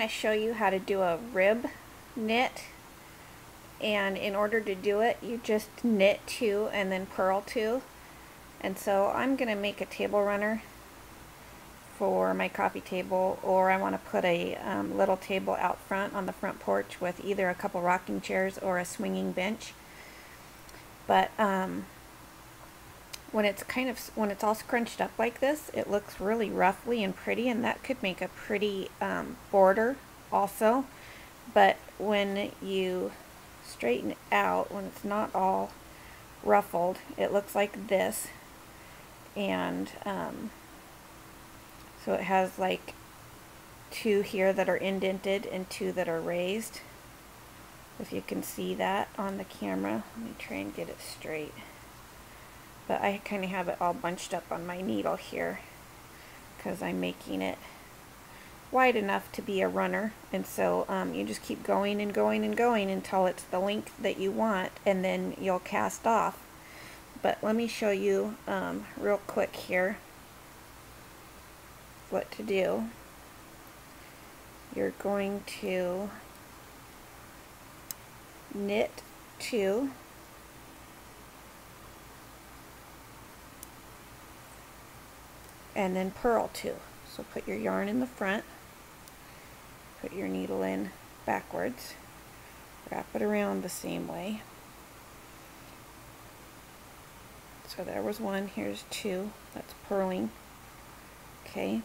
to show you how to do a rib knit, and in order to do it you just knit 2 and then purl 2. And so I'm going to make a table runner for my coffee table, or I want to put a little table out front on the front porch with either a couple rocking chairs or a swinging bench. But when it's all scrunched up like this, it looks really ruffly and pretty, and that could make a pretty border also. But when you straighten it out, when it's not all ruffled, it looks like this. And so it has like 2 here that are indented and 2 that are raised. If you can see that on the camera. Let me try and get it straight. But I kind of have it all bunched up on my needle here because I'm making it wide enough to be a runner. And so you just keep going and going and going until it's the length that you want, and then you'll cast off. But let me show you real quick here what to do. You're going to knit 2, and then purl 2. So put your yarn in the front, put your needle in backwards, wrap it around the same way. So there was 1, here's 2, that's purling. Okay,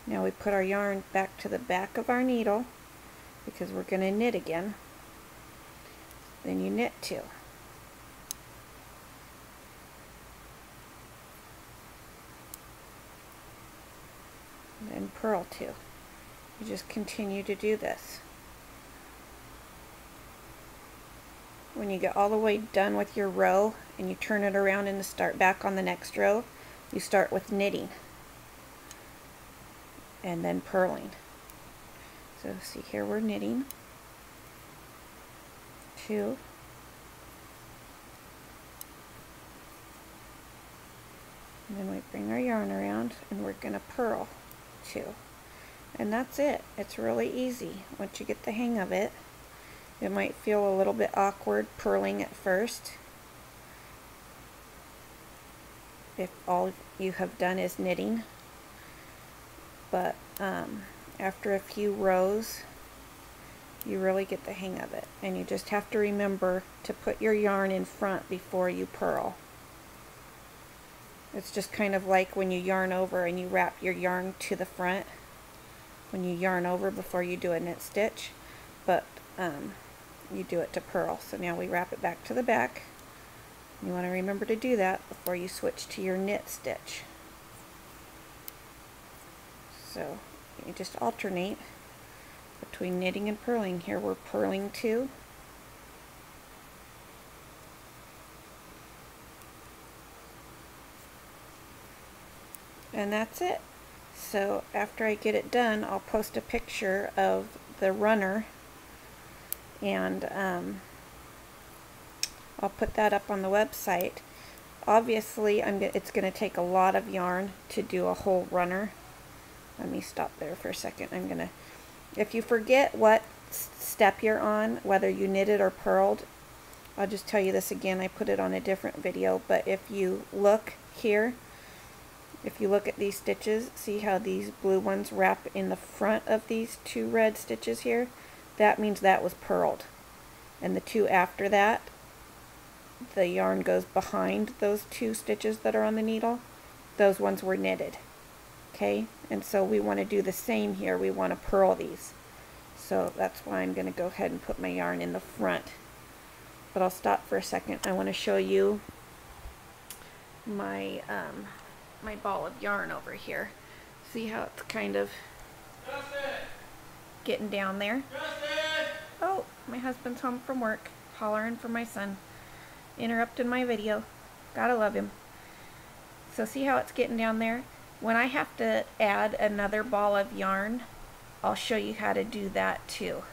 now we put our yarn back to the back of our needle because we're going to knit again. Then you knit 2. And then purl 2. You just continue to do this. When you get all the way done with your row and you turn it around and start back on the next row, you start with knitting and then purling. So see here, we're knitting 2, and then we bring our yarn around and we're going to purl 2, and that's it. It's really easy once you get the hang of it. It might feel a little bit awkward purling at first if all you have done is knitting, but after a few rows you really get the hang of it, and you just have to remember to put your yarn in front before you purl. It's just kind of like when you yarn over and you wrap your yarn to the front when you yarn over before you do a knit stitch, but you do it to purl. So now we wrap it back to the back. You want to remember to do that before you switch to your knit stitch. So you just alternate between knitting and purling. Here we're purling 2. And that's it. So after I get it done, I'll post a picture of the runner, and I'll put that up on the website. Obviously it's going to take a lot of yarn to do a whole runner. Let me stop there for a second. If you forget what step you're on, whether you knitted or purled, I'll just tell you this again. I put it on a different video, but if you look here, if you look at these stitches, see how these blue ones wrap in the front of these 2 red stitches here? That means that was purled. And the 2 after that, the yarn goes behind those 2 stitches that are on the needle. Those ones were knitted. Okay, and so we want to do the same here. We want to purl these. So that's why I'm going to go ahead and put my yarn in the front. But I'll stop for a second. I want to show you my my ball of yarn over here. See how it's kind of getting down there? Oh, my husband's home from work, hollering for my son, interrupting my video. Gotta love him. So see how it's getting down there? When I have to add another ball of yarn, I'll show you how to do that too,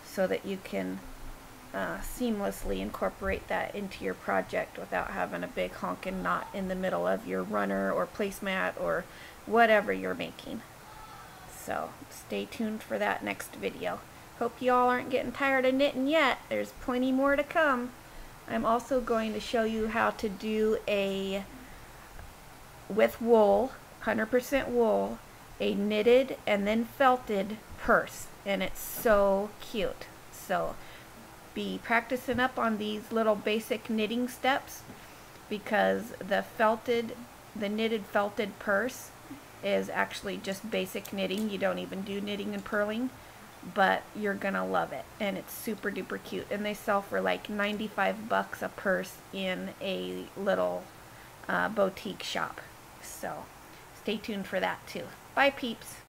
so that you can seamlessly incorporate that into your project without having a big honking knot in the middle of your runner or placemat or whatever you're making. So stay tuned for that next video. Hope you all aren't getting tired of knitting yet. There's plenty more to come. I'm also going to show you how to do with wool, 100% wool, a knitted and then felted purse, and it's so cute. So be practicing up on these little basic knitting steps, because the knitted felted purse is actually just basic knitting. You don't even do knitting and purling, but you're gonna love it, and it's super duper cute, and they sell for like 95 bucks a purse in a little boutique shop. So stay tuned for that too. Bye peeps.